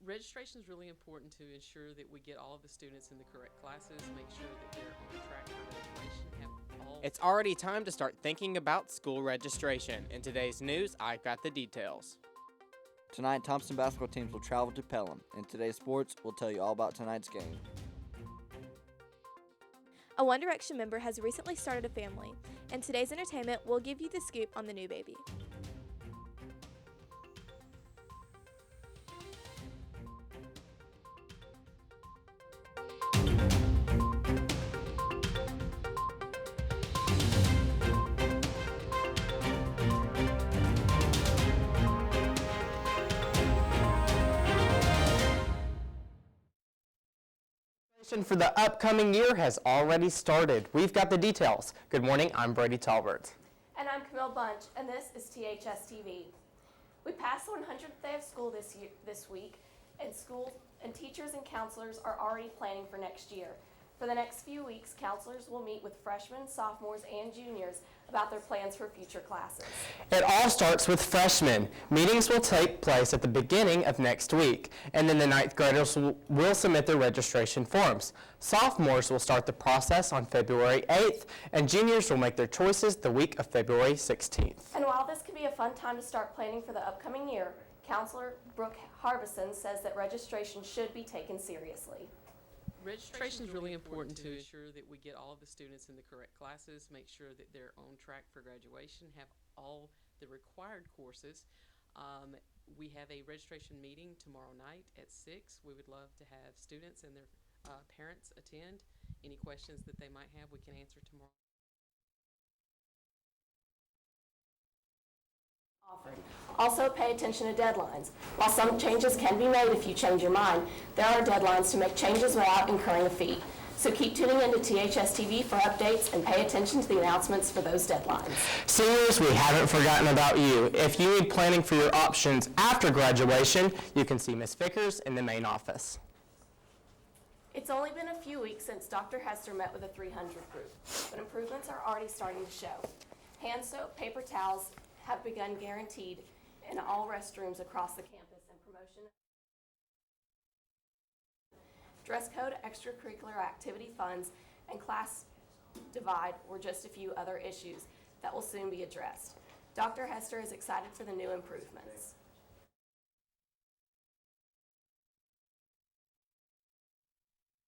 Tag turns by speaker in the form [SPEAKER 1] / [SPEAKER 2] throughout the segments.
[SPEAKER 1] Registration is really important to ensure that we get all of the students in the correct classes, make sure that they're on track for graduation, have all...
[SPEAKER 2] It's already time to start thinking about school registration. In today's news, I've got the details.
[SPEAKER 3] Tonight, Thompson basketball teams will travel to Pelham. In today's sports, we'll tell you all about tonight's game.
[SPEAKER 4] A One Direction member has recently started a family, and today's entertainment will give you the scoop on the new baby.
[SPEAKER 2] For the upcoming year has already started. We've got the details. Good morning, I'm Brady Talbert.
[SPEAKER 4] And I'm Camille Bunch, and this is THS TV. We passed the 100th day of school this week, and teachers and counselors are already planning for next year. For the next few weeks, counselors will meet with freshmen, sophomores, and juniors about their plans for future classes.
[SPEAKER 2] It all starts with freshmen. Meetings will take place at the beginning of next week, and then the 9th graders will submit their registration forms. Sophomores will start the process on February 8th, and juniors will make their choices the week of February 16th.
[SPEAKER 4] And while this can be a fun time to start planning for the upcoming year, Counselor Brooke Harbison says that registration should be taken seriously.
[SPEAKER 1] Registration is really important to ensure that we get all of the students in the correct classes, make sure that they're on track for graduation, have all the required courses. We have a registration meeting tomorrow night at 6. We would love to have students and their parents attend. Any questions that they might have, we can answer tomorrow.
[SPEAKER 4] Also, pay attention to deadlines. While some changes can be made if you change your mind, there are deadlines to make changes without incurring a fee. So keep tuning into THS TV for updates and pay attention to the announcements for those deadlines.
[SPEAKER 2] Seniors, we haven't forgotten about you. If you need planning for your options after graduation, you can see Ms. Vickers in the main office.
[SPEAKER 4] It's only been a few weeks since Dr. Hester met with the 300 group, but improvements are already starting to show. Hand soap, paper towels have begun guaranteed in all restrooms across the campus, and promotion. Dress code, extracurricular activity funds, and class divide were just a few other issues that will soon be addressed. Dr. Hester is excited for the new improvements.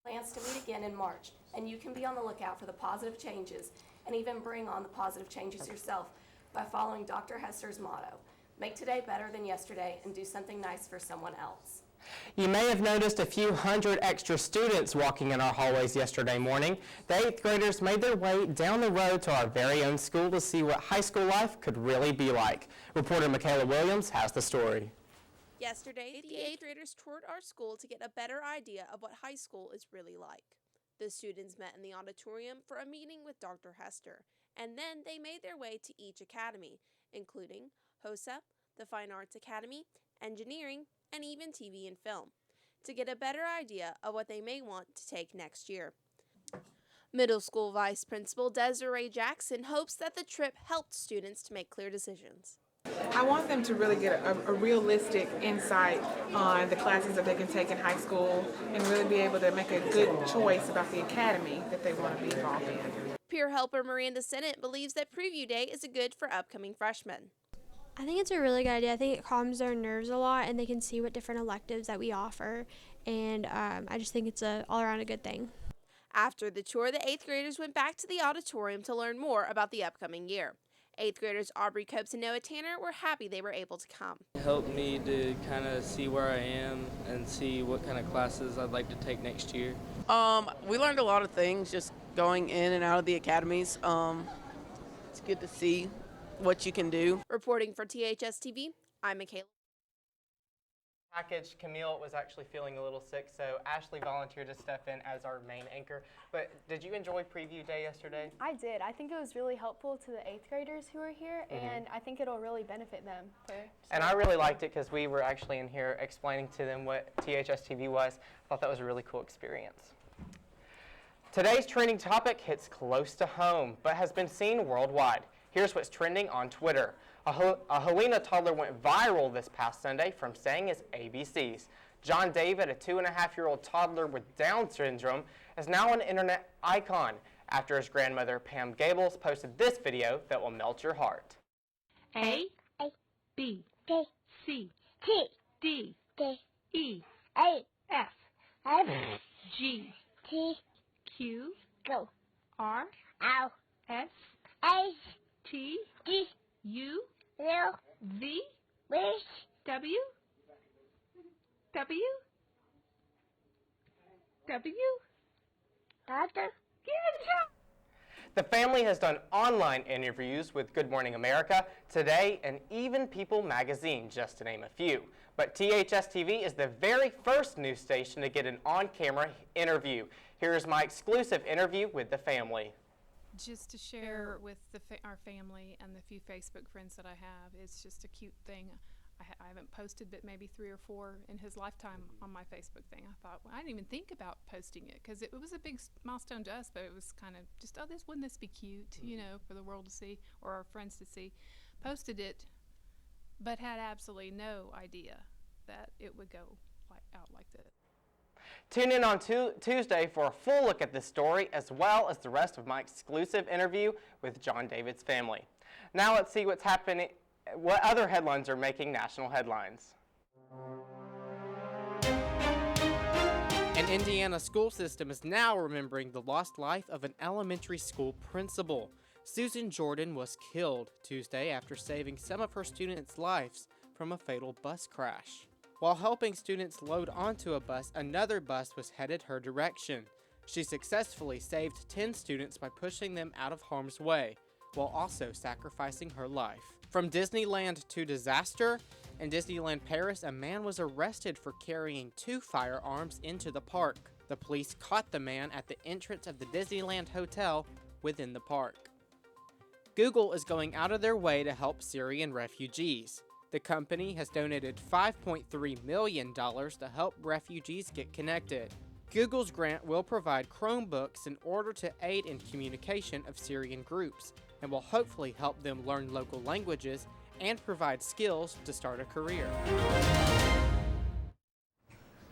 [SPEAKER 4] Plans to meet again in March, and you can be on the lookout for the positive changes and even bring on the positive changes yourself by following Dr. Hester's motto, make today better than yesterday and do something nice for someone else.
[SPEAKER 2] You may have noticed a few hundred extra students walking in our hallways yesterday morning. The 8th graders made their way down the road to our very own school to see what high school life could really be like. Reporter Michaela Williams has the story.
[SPEAKER 5] Yesterday, the 8th graders toured our school to get a better idea of what high school is really like. The students met in the auditorium for a meeting with Dr. Hester, and then they made their way to each academy, including HOSA, the Fine Arts Academy, Engineering, and even TV and Film, to get a better idea of what they may want to take next year. Middle School Vice Principal Desiree Jackson hopes that the trip helped students to make clear decisions.
[SPEAKER 6] I want them to really get a realistic insight on the classes that they can take in high school and really be able to make a good choice about the academy that they want to be involved in.
[SPEAKER 5] Peer helper Miranda Sennett believes that Preview Day is good for upcoming freshmen.
[SPEAKER 7] I think it's a really good idea. I think it calms their nerves a lot and they can see what different electives that we offer, and I just think it's all around a good thing.
[SPEAKER 5] After the tour, the 8th graders went back to the auditorium to learn more about the upcoming year. 8th graders Aubrey Copes and Noah Tanner were happy they were able to come.
[SPEAKER 8] It helped me to kind of see where I am and see what kind of classes I'd like to take next year.
[SPEAKER 9] We learned a lot of things just going in and out of the academies. It's good to see what you can do.
[SPEAKER 5] Reporting for THS TV, I'm Michaela.
[SPEAKER 2] Package, Camille was actually feeling a little sick, so Ashley volunteered to step in as our main anchor. But did you enjoy Preview Day yesterday?
[SPEAKER 10] I did. I think it was really helpful to the 8th graders who were here, and I think it'll really benefit them.
[SPEAKER 2] And I really liked it because we were actually in here explaining to them what THS TV was. I thought that was a really cool experience. Today's trending topic hits close to home, but has been seen worldwide. Here's what's trending on Twitter. A Helena toddler went viral this past Sunday from saying his ABCs. John David, a 2.5-year-old toddler with Down syndrome, is now an internet icon after his grandmother, Pam Gables, posted this video that will melt your heart.
[SPEAKER 11] A, B, C, D, E, F, G, Q, R, S, T, U, V, W,
[SPEAKER 2] The family has done online interviews with Good Morning America, Today, and even People magazine, just to name a few. But THS TV is the very first news station to get an on-camera interview. Here's my exclusive interview with the family.
[SPEAKER 12] Just to share with our family and the few Facebook friends that I have, it's just a cute thing. I haven't posted but maybe 3 or 4 in his lifetime on my Facebook thing. I thought, well, I didn't even think about posting it because it was a big milestone to us, but it was kind of just, oh, wouldn't this be cute, you know, for the world to see or our friends to see. Posted it, but had absolutely no idea that it would go out like this.
[SPEAKER 2] Tune in on Tuesday for a full look at this story, as well as the rest of my exclusive interview with John David's family. Now let's see what's happening. What other headlines are making national headlines? An Indiana school system is now remembering the lost life of an elementary school principal. Susan Jordan was killed Tuesday after saving some of her students' lives from a fatal bus crash. While helping students load onto a bus, another bus was headed her direction. She successfully saved 10 students by pushing them out of harm's way, while also sacrificing her life. From Disneyland to disaster, in Disneyland Paris, a man was arrested for carrying 2 firearms into the park. The police caught the man at the entrance of the Disneyland Hotel within the park. Google is going out of their way to help Syrian refugees. The company has donated $5.3 million to help refugees get connected. Google's grant will provide Chromebooks in order to aid in communication of Syrian groups, and will hopefully help them learn local languages and provide skills to start a career.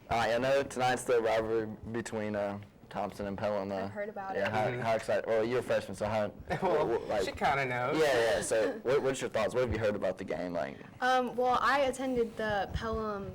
[SPEAKER 3] I know tonight's the rivalry between Thompson and Pelham.
[SPEAKER 10] I've heard about
[SPEAKER 3] it. How excited? Well, you're a freshman, so how?
[SPEAKER 2] She kind of knows.
[SPEAKER 3] Yeah. So, what's your thoughts? What have you heard about the game?
[SPEAKER 10] Well, I attended the Pelham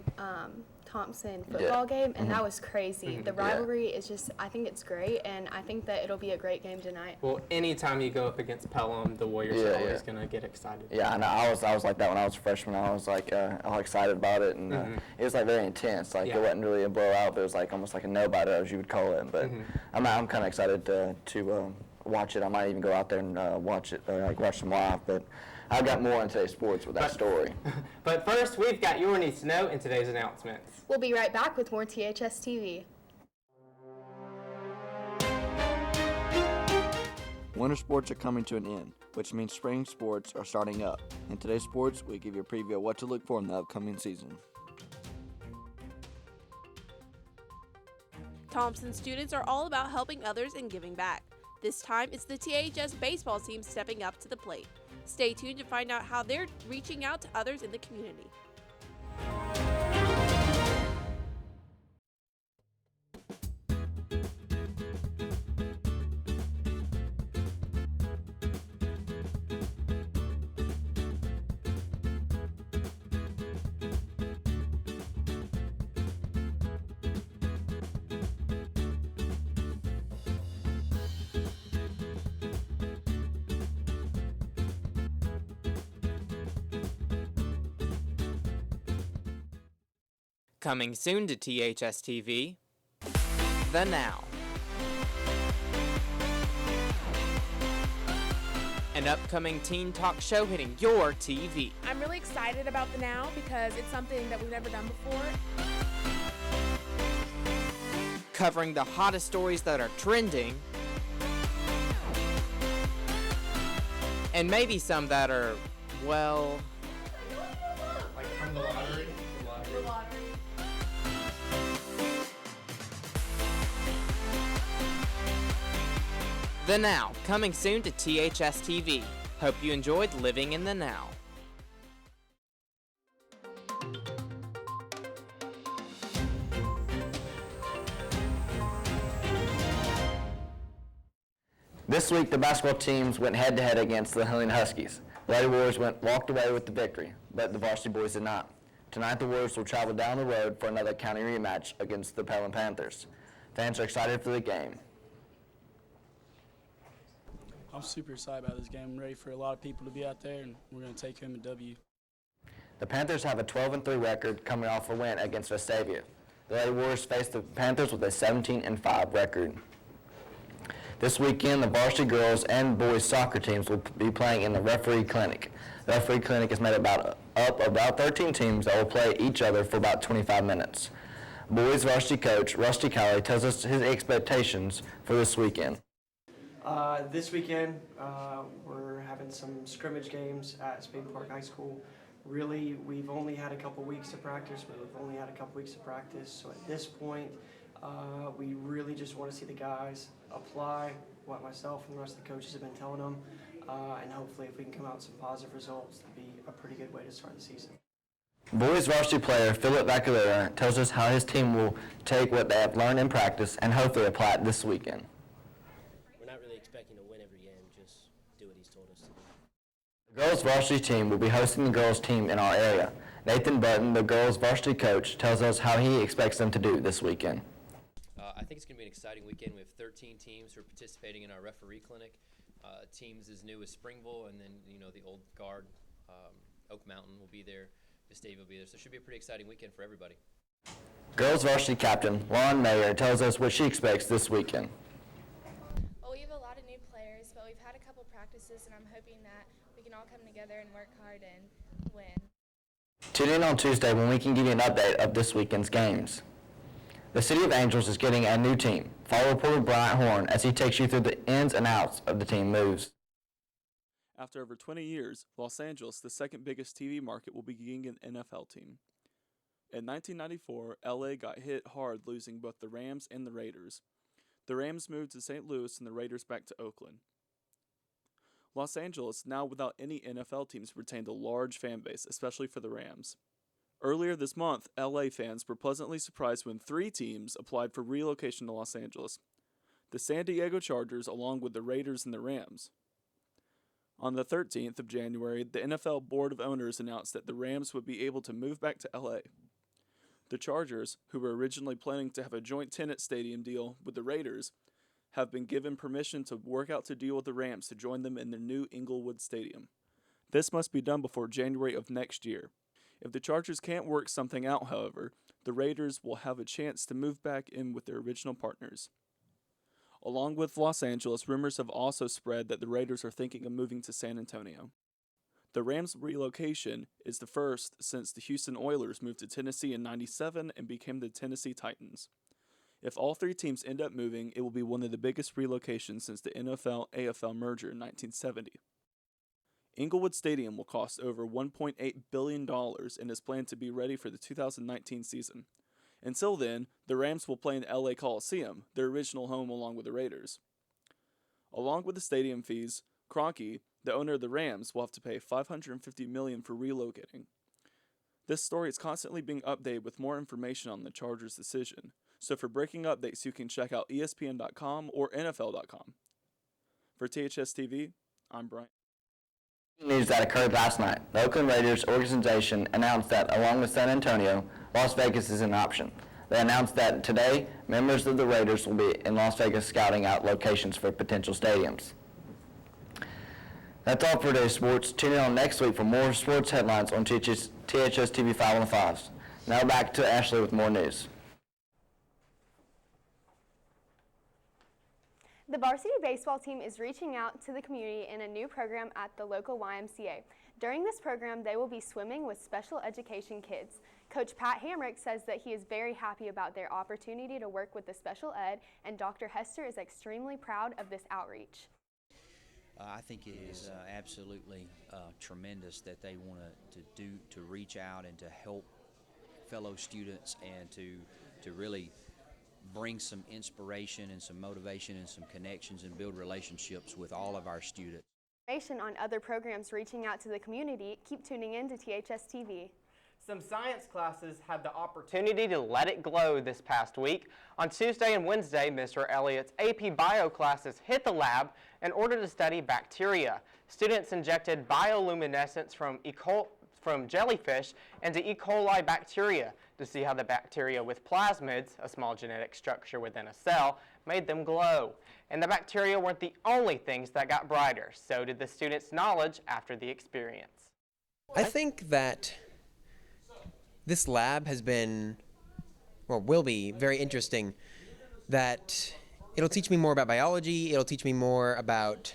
[SPEAKER 10] Thompson football game, and that was crazy. The rivalry is just, I think it's great, and I think that it'll be a great game tonight.
[SPEAKER 2] Well, anytime you go up against Pelham, the Warriors are always going to get excited.
[SPEAKER 3] Yeah, and I was like that when I was a freshman. I was like all excited about it, and it was like very intense. Like it wasn't really a blowout, but it was like almost like a no-biter, as you would call it. But I'm kind of excited to watch it. I might even go out there and watch it, watch them live. But I've got more on today's sports with that story.
[SPEAKER 2] But first, we've got your needs to know in today's announcements.
[SPEAKER 10] We'll be right back with more THS TV.
[SPEAKER 3] Winter sports are coming to an end, which means spring sports are starting up. In today's sports, we give you a preview of what to look for in the upcoming season.
[SPEAKER 5] Thompson students are all about helping others and giving back. This time, it's the THS baseball team stepping up to the plate. Stay tuned to find out how they're reaching out to others in the community.
[SPEAKER 2] Coming soon to THS TV, The Now. An upcoming teen talk show hitting your TV.
[SPEAKER 13] I'm really excited about The Now because it's something that we've never done before.
[SPEAKER 2] Covering the hottest stories that are trending, and maybe some that are, well,
[SPEAKER 13] like from the lottery.
[SPEAKER 2] The Now, coming soon to THS TV. Hope you enjoyed living in the now.
[SPEAKER 3] This week, the basketball teams went head-to-head against the Helena Huskies. The Lady Warriors walked away with the victory, but the varsity boys did not. Tonight, the Warriors will travel down the road for another county rematch against the Pelham Panthers. Fans are excited for the game.
[SPEAKER 14] I'm super excited about this game. I'm ready for a lot of people to be out there, and we're going to take home a W.
[SPEAKER 3] The Panthers have a 12-3 record coming off a win against Vestavia. The Lady Warriors face the Panthers with a 17-5 record. This weekend, the varsity girls and boys soccer teams will be playing in the referee clinic. The referee clinic is made up of about 13 teams that will play each other for about 25 minutes. Boys varsity coach Rusty Cowley tells us his expectations for this weekend.
[SPEAKER 15] This weekend, we're having some scrimmage games at Spain Park High School. Really, we've only had a couple weeks to practice. So at this point, we really just want to see the guys apply what myself and the rest of the coaches have been telling them, and hopefully if we can come out with some positive results, that'd be a pretty good way to start the season.
[SPEAKER 3] Boys varsity player Philip Vacalera tells us how his team will take what they have learned in practice and hopefully apply it this weekend.
[SPEAKER 16] We're not really expecting to win every game, just do what he's told us to do.
[SPEAKER 3] The girls varsity team will be hosting the girls team in our area. Nathan Button, the girls varsity coach, tells us how he expects them to do this weekend.
[SPEAKER 16] I think it's going to be an exciting weekend. We have 13 teams who are participating in our referee clinic. Teams as new as Springville, and then the old guard, Oak Mountain will be there. Vestavia will be there. So it should be a pretty exciting weekend for everybody.
[SPEAKER 3] Girls varsity captain Lauren Mayer tells us what she expects this weekend.
[SPEAKER 17] Well, we have a lot of new players, but we've had a couple practices, and I'm hoping that we can all come together and work hard and win.
[SPEAKER 3] Tune in on Tuesday when we can give you an update of this weekend's games. The City of Angels is getting a new team. Follow reporter Bryant Horn as he takes you through the ins and outs of the team moves.
[SPEAKER 18] After over 20 years, Los Angeles, the second biggest TV market, will be getting an NFL team. In 1994, LA got hit hard, losing both the Rams and the Raiders. The Rams moved to St. Louis and the Raiders back to Oakland. Los Angeles, now without any NFL teams, retained a large fan base, especially for the Rams. Earlier this month, LA fans were pleasantly surprised when 3 teams applied for relocation to Los Angeles: the San Diego Chargers, along with the Raiders and the Rams. On the 13th of January, the NFL Board of Owners announced that the Rams would be able to move back to LA. The Chargers, who were originally planning to have a joint tenant stadium deal with the Raiders, have been given permission to work out a deal with the Rams to join them in their new Inglewood Stadium. This must be done before January of next year. If the Chargers can't work something out, however, the Raiders will have a chance to move back in with their original partners. Along with Los Angeles, rumors have also spread that the Raiders are thinking of moving to San Antonio. The Rams' relocation is the first since the Houston Oilers moved to Tennessee in '97 and became the Tennessee Titans. If all 3 teams end up moving, it will be one of the biggest relocations since the NFL-AFL merger in 1970. Inglewood Stadium will cost over $1.8 billion and is planned to be ready for the 2019 season. Until then, the Rams will play in LA Coliseum, their original home along with the Raiders. Along with the stadium fees, Kroenke, the owner of the Rams, will have to pay $550 million for relocating. This story is constantly being updated with more information on the Chargers' decision, so for breaking updates you can check out ESPN.com or NFL.com. For THS TV, I'm Brian.
[SPEAKER 3] News that occurred last night. The Oakland Raiders organization announced that, along with San Antonio, Las Vegas is an option. They announced that today, members of the Raiders will be in Las Vegas scouting out locations for potential stadiums. That's all for today's sports. Tune in on next week for more sports headlines on THS TV 5 on the 5s. Now back to Ashley with more news.
[SPEAKER 10] The varsity baseball team is reaching out to the community in a new program at the local YMCA. During this program, they will be swimming with special education kids. Coach Pat Hamrick says that he is very happy about their opportunity to work with the special ed, and Dr. Hester is extremely proud of this outreach.
[SPEAKER 19] I think it is absolutely tremendous that they want to reach out and to help fellow students and to really bring some inspiration and some motivation and some connections and build relationships with all of our students.
[SPEAKER 10] For information on other programs reaching out to the community, keep tuning in to THS TV.
[SPEAKER 2] Some science classes had the opportunity to let it glow this past week. On Tuesday and Wednesday, Mr. Elliott's AP Bio classes hit the lab in order to study bacteria. Students injected bioluminescence from jellyfish into E. coli bacteria to see how the bacteria with plasmids, a small genetic structure within a cell, made them glow. And the bacteria weren't the only things that got brighter. So did the students' knowledge after the experience.
[SPEAKER 20] I think that this lab has been, or will be, very interesting, that it'll teach me more about biology, it'll teach me more about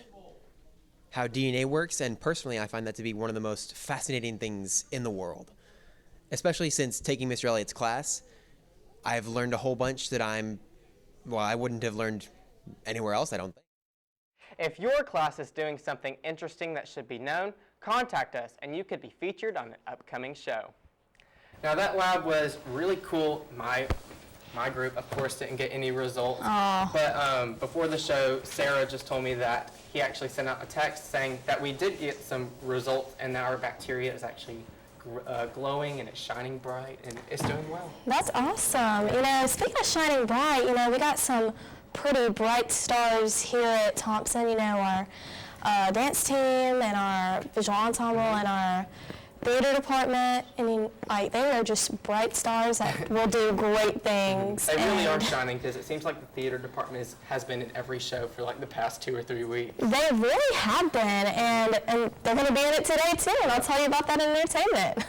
[SPEAKER 20] how DNA works, and personally I find that to be one of the most fascinating things in the world. Especially since taking Mr. Elliott's class, I've learned a whole bunch that I wouldn't have learned anywhere else, I don't think.
[SPEAKER 2] If your class is doing something interesting that should be known, contact us and you could be featured on an upcoming show. Now that lab was really cool. My group, of course, didn't get any results.
[SPEAKER 21] Aww.
[SPEAKER 2] But before the show, Sarah just told me that he actually sent out a text saying that we did get some results and that our bacteria is actually glowing and it's shining bright and it's doing well.
[SPEAKER 21] That's awesome. You know, speaking of shining bright, you know, we got some pretty bright stars here at Thompson. You know, our dance team and our visual ensemble and our theater department. I mean, like, they are just bright stars that will do great things.
[SPEAKER 2] They really are shining because it seems like the theater department has been in every show for like the past 2 or 3 weeks.
[SPEAKER 21] They really have been, and they're going to be in it today too, and I'll tell you about that in entertainment.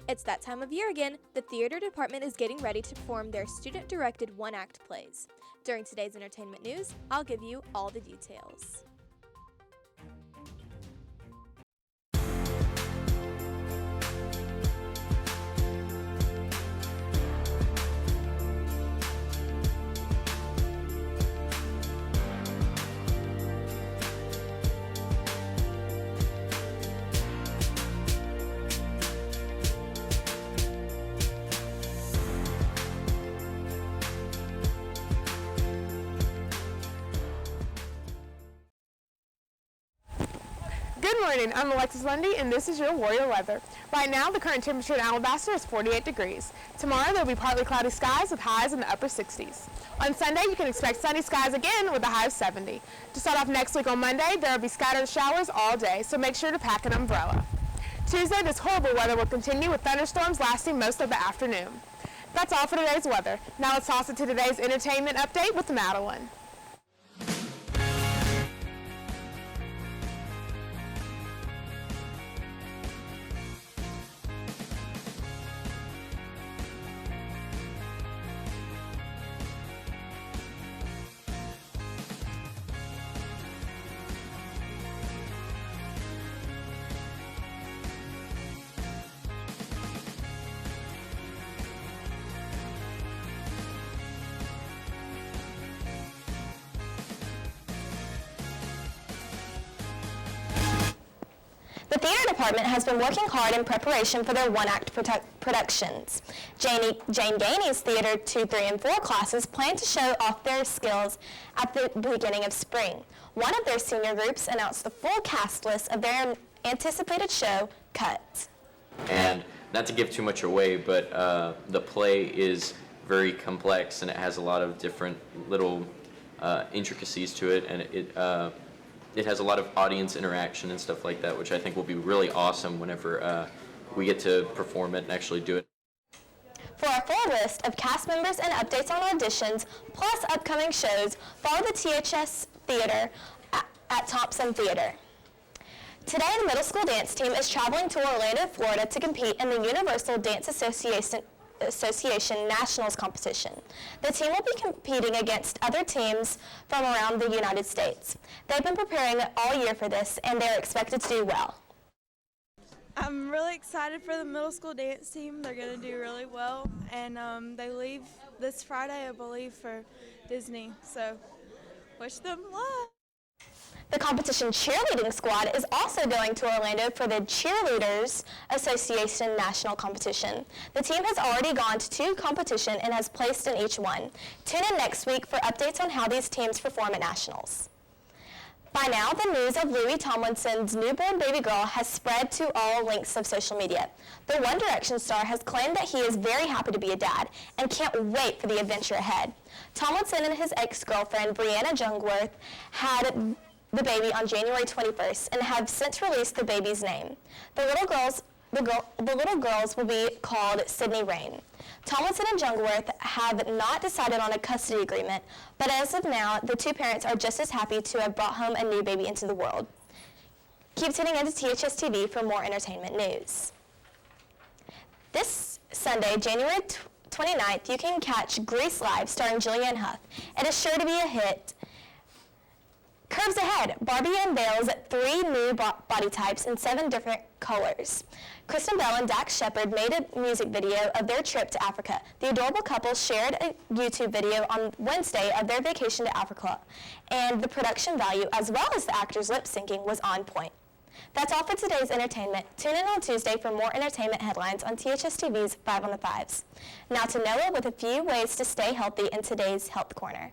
[SPEAKER 22] It's that time of year again. The theater department is getting ready to perform their student-directed one-act plays. During today's entertainment news, I'll give you all the details.
[SPEAKER 13] Good morning, I'm Alexis Lundy, and this is your Warrior weather. Right now, the current temperature in Alabaster is 48 degrees. Tomorrow, there will be partly cloudy skies with highs in the upper 60s. On Sunday, you can expect sunny skies again with a high of 70. To start off next week on Monday, there will be scattered showers all day, so make sure to pack an umbrella. Tuesday, this horrible weather will continue with thunderstorms lasting most of the afternoon. That's all for today's weather. Now let's toss it to today's entertainment update with Madeline.
[SPEAKER 21] The theater department has been working hard in preparation for their one-act productions. Jane Gainey's Theater 2, 3, and 4 classes plan to show off their skills at the beginning of spring. One of their senior groups announced the full cast list of their anticipated show, Cut.
[SPEAKER 23] And not to give too much away, but the play is very complex and it has a lot of different little intricacies to it, and it has a lot of audience interaction and stuff like that, which I think will be really awesome whenever we get to perform it and actually do it.
[SPEAKER 21] For a full list of cast members and updates on auditions, plus upcoming shows, follow the THS Theater at Thompson Theater. Today, the middle school dance team is traveling to Orlando, Florida to compete in the Universal Dance Association Nationals competition. The team will be competing against other teams from around the United States. They've been preparing all year for this, and they're expected to do well.
[SPEAKER 24] I'm really excited for the middle school dance team. They're going to do really well, and they leave this Friday, I believe, for Disney, so wish them luck.
[SPEAKER 21] The competition cheerleading squad is also going to Orlando for the Cheerleaders Association National Competition. The team has already gone to 2 competitions and has placed in each one. Tune in next week for updates on how these teams perform at Nationals. By By now, the news of Louis Tomlinson's newborn baby girl has spread to all links of social media. The One Direction star has claimed that he is very happy to be a dad and can't wait for the adventure ahead. Tomlinson and his ex-girlfriend, Brianna Jungwirth, had the baby on January 21st and have since released the baby's name. The little girls will be called Sydney Rain. Tomlinson and Jungwirth have not decided on a custody agreement, but as of now, the two parents are just as happy to have brought home a new baby into the world. Keep tuning into THS TV for more entertainment news. This Sunday, January 29th, you can catch Grease Live starring Julianne Hough. It is sure to be a hit. Curves ahead, Barbie unveils 3 new body types in 7 different colors. Kristen Bell and Dax Shepard made a music video of their trip to Africa. The adorable couple shared a YouTube video on Wednesday of their vacation to Africa, and the production value as well as the actors' lip syncing was on point. That's all for today's entertainment. Tune in on Tuesday for more entertainment headlines on THS TV's 5 on the 5s. Now to Noah with a few ways to stay healthy in today's Health Corner.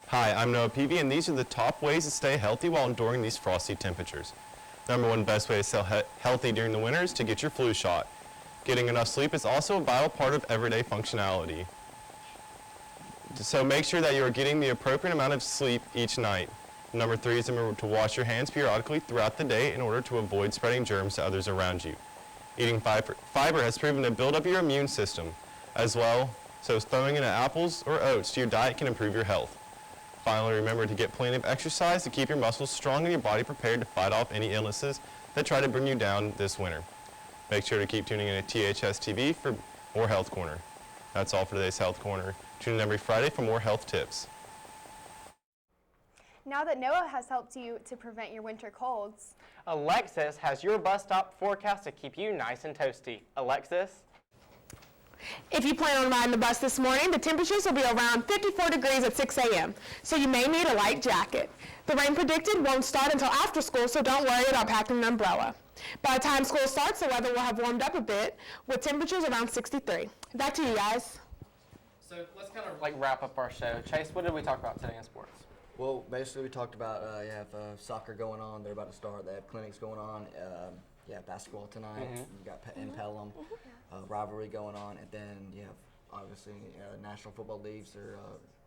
[SPEAKER 1] Hi, I'm Noah Peavy, and these are the top ways to stay healthy while enduring these frosty temperatures. Number 1 best way to stay healthy during the winter is to get your flu shot. Getting enough sleep is also a vital part of everyday functionality. So make sure that you are getting the appropriate amount of sleep each night. Number 3 is remember to wash your hands periodically throughout the day in order to avoid spreading germs to others around you. Eating fiber has proven to build up your immune system as well, so throwing in apples or oats to your diet can improve your health. Finally, remember to get plenty of exercise to keep your muscles strong and your body prepared to fight off any illnesses that try to bring you down this winter. Make sure to keep tuning in to THS TV for more Health Corner. That's all for today's Health Corner. Tune in every Friday for more health tips.
[SPEAKER 10] Now that Noah has helped you to prevent your winter colds,
[SPEAKER 2] Alexis has your bus stop forecast to keep you nice and toasty. Alexis?
[SPEAKER 13] If you plan on riding the bus this morning, the temperatures will be around 54 degrees at 6 a.m., so you may need a light jacket. The rain predicted won't start until after school, so don't worry about packing an umbrella. By the time school starts, the weather will have warmed up a bit, with temperatures around 63. Back to you guys.
[SPEAKER 2] So let's kind of wrap up our show. Chase, what did we talk about today in sports?
[SPEAKER 3] Well, basically we talked about you have soccer going on. They're about to start. They have clinics going on. Basketball tonight. You got in Pelham, rivalry going on, and then you have obviously National Football Leagues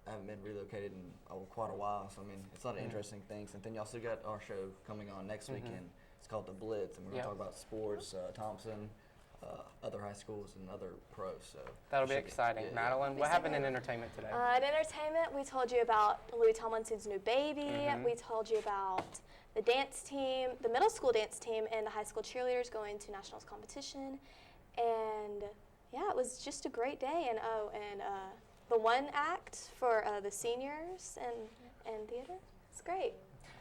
[SPEAKER 3] haven't been relocated in quite a while. So I mean, it's a lot of interesting things. And then you also got our show coming on next weekend. It's called The Blitz, and we're going to talk about sports, Thompson, other high schools, and other pros. So
[SPEAKER 2] that'll be exciting. Madeline, what happened in entertainment today?
[SPEAKER 21] In entertainment, we told you about Louis Tomlinson's new baby. We told you about the dance team, the middle school dance team, and the high school cheerleaders going to nationals competition. And yeah, it was just a great day. And the one act for the seniors and theater. It's great.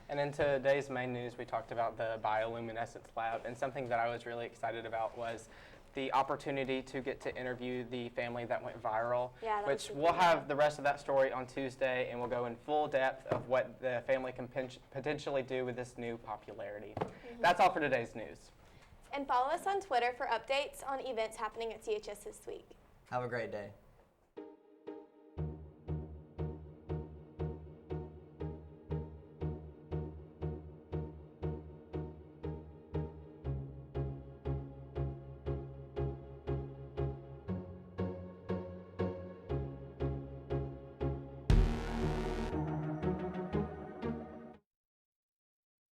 [SPEAKER 2] And in today's main news, we talked about the bioluminescence lab, and something that I was really excited about was the opportunity to get to interview the family that went viral, which we'll have the rest of that story on Tuesday, and we'll go in full depth of what the family can potentially do with this new popularity. That's all for today's news.
[SPEAKER 21] And follow us on Twitter for updates on events happening at THS this week.
[SPEAKER 3] Have a great day.